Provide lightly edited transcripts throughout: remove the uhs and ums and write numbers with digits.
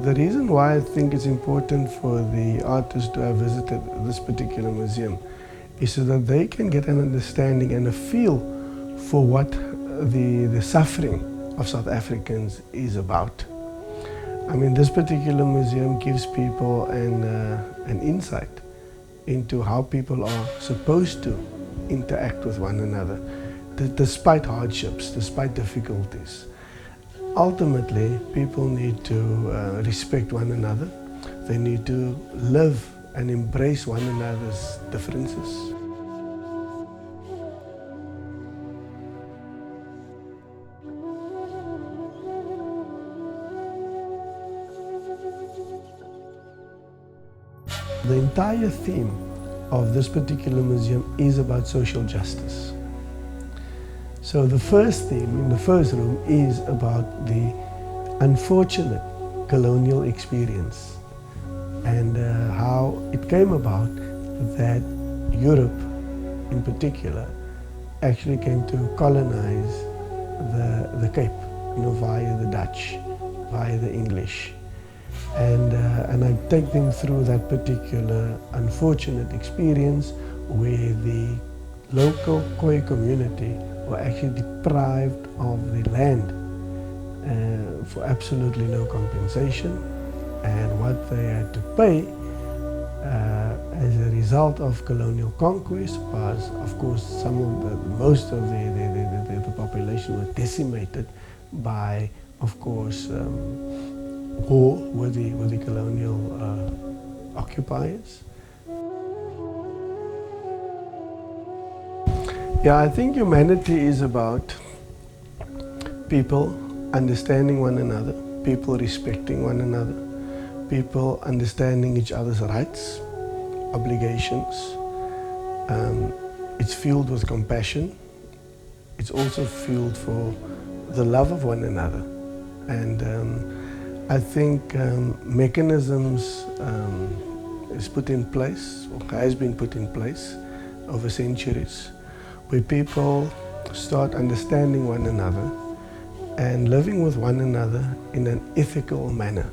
The reason why I think it's important for the artists to have visited this particular museum is so that they can get an understanding and a feel for what the suffering of South Africans is about. I mean, this particular museum gives people an insight into how people are supposed to interact with one another, despite hardships, despite difficulties. Ultimately, people need to respect one another. They need to live and embrace one another's differences. The entire theme of this particular museum is about social justice. So the first theme in the first room is about the unfortunate colonial experience and how it came about that Europe in particular actually came to colonize the Cape, via the Dutch, via the English. And I take them through that particular unfortunate experience where the local Khoi community were actually deprived of the land for absolutely no compensation, and what they had to pay as a result of colonial conquest was, of course, most of the population was decimated by, of course, war with the colonial occupiers. Yeah, I think humanity is about people understanding one another, people respecting one another, people understanding each other's rights, obligations. It's fueled with compassion. It's also fueled for the love of one another. And I think mechanisms is put in place, or has been put in place over centuries, where people start understanding one another and living with one another in an ethical manner.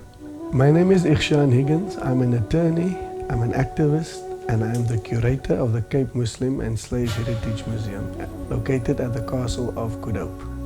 My name is Ikhshan Higgins. I'm an attorney, I'm an activist, and I am the curator of the Cape Muslim and Slave Heritage Museum, located at the Castle of Kudope.